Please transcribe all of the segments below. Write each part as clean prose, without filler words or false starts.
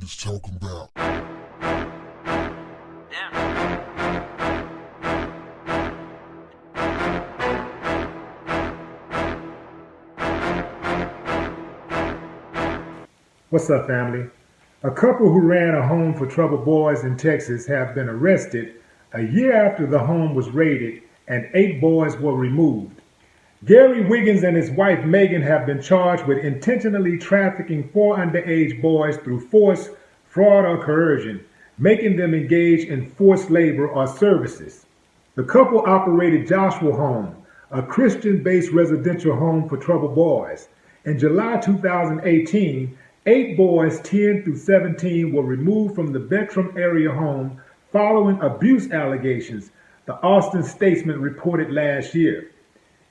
niggas talking about. What's up, family? A couple who ran a home for troubled boys in Texas have been arrested a year after the home was raided and 8 boys were removed. Gary Wiggins and his wife Megan have been charged with intentionally trafficking 4 underage boys through force, fraud, or coercion, making them engage in forced labor or services. The couple operated Joshua Home, a Christian-based residential home for troubled boys. In July 2018, 8 boys, 10 through 17, were removed from the Bertram area home following abuse allegations, the Austin Statesman reported last year.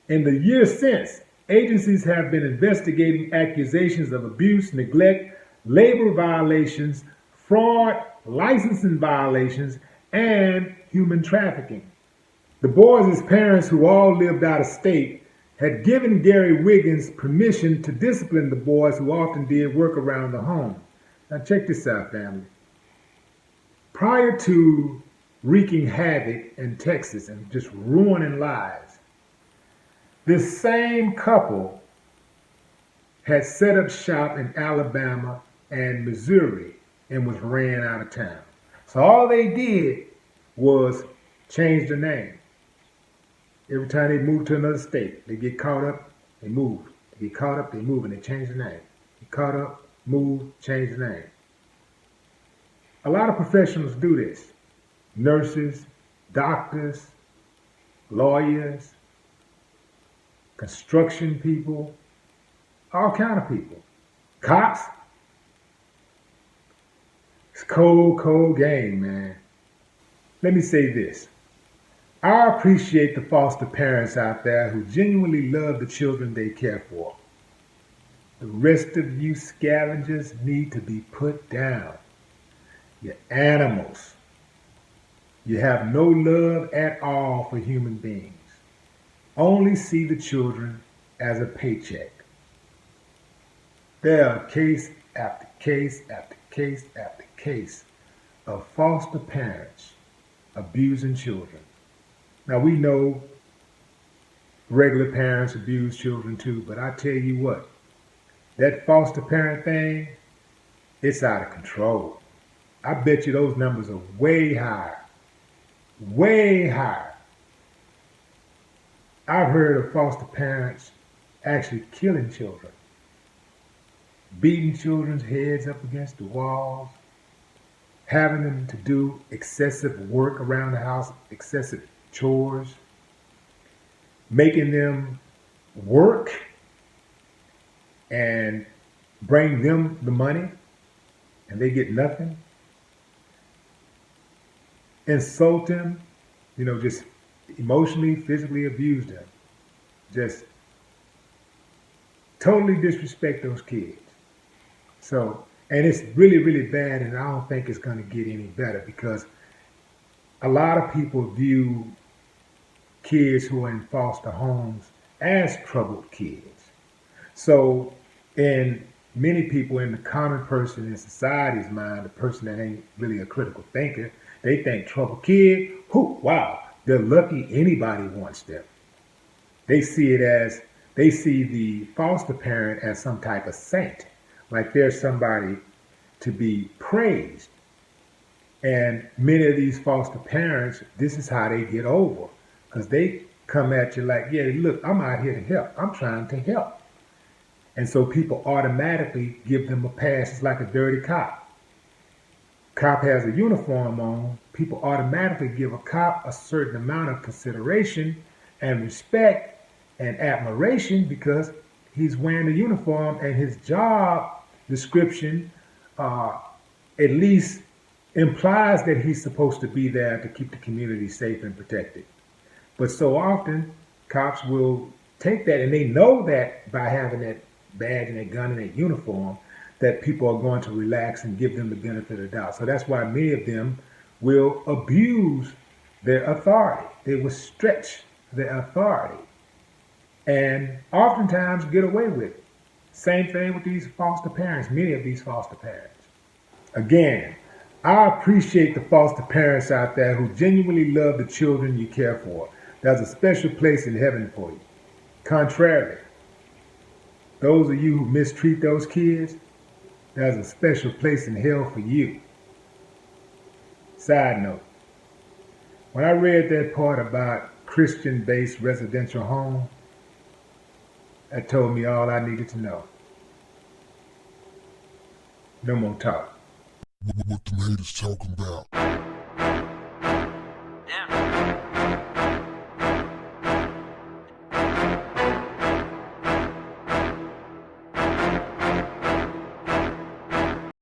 In the years since, agencies have been investigating accusations of abuse, neglect, labor violations, fraud, licensing violations, and human trafficking. The boys' parents, who all lived out of state, had given Gary Wiggins permission to discipline the boys who often did work around the home. Now check this out, family. Prior to wreaking havoc in Texas and just ruining lives, this same couple had set up shop in Alabama and Missouri and was ran out of town. So all they did was change the name. Every time they move to another state, they get caught up, they move. They get caught up, they move, and they change the name. Get caught up, move, change the name. A lot of professionals do this. Nurses, doctors, lawyers, construction people, all kind of people. Cops. It's cold game, man. Let me say this. I appreciate the foster parents out there who genuinely love the children they care for. The rest of you scavengers need to be put down. You're animals. You have no love at all for human beings. Only see the children as a paycheck. There are case after case after case after case of foster parents abusing children. Now we know regular parents abuse children too, but I tell you what, that foster parent thing, it's out of control. I bet you those numbers are way higher. Way higher. I've heard of foster parents actually killing children, beating children's heads up against the walls, having them to do excessive work around the house, excessive chores, making them work and bring them the money and they get nothing. Insult them, just emotionally, physically abuse them. Just totally disrespect those kids. So, and it's really, really bad, and I don't think it's going to get any better because a lot of people view kids who are in foster homes as troubled kids. So, in many people, in the common person in society's mind, the person that ain't really a critical thinker, they think troubled kid, wow, they're lucky anybody wants them. They see the foster parent as some type of saint, like they're somebody to be praised. And many of these foster parents, this is how they get over. Because they come at you like, yeah, look, I'm out here to help. I'm trying to help. And so people automatically give them a pass. It's like a dirty cop. Cop has a uniform on. People automatically give a cop a certain amount of consideration and respect and admiration because he's wearing the uniform and his job description at least implies that he's supposed to be there to keep the community safe and protected. But so often, cops will take that, and they know that by having that badge and that gun and that uniform, that people are going to relax and give them the benefit of the doubt. So that's why many of them will abuse their authority. They will stretch their authority and oftentimes get away with it. Same thing with these foster parents, many of these foster parents. Again, I appreciate the foster parents out there who genuinely love the children you care for. There's a special place in heaven for you. Contrarily, those of you who mistreat those kids, there's a special place in hell for you. Side note, when I read that part about Christian-based residential home, that told me all I needed to know. No more talk. What them haters talking about?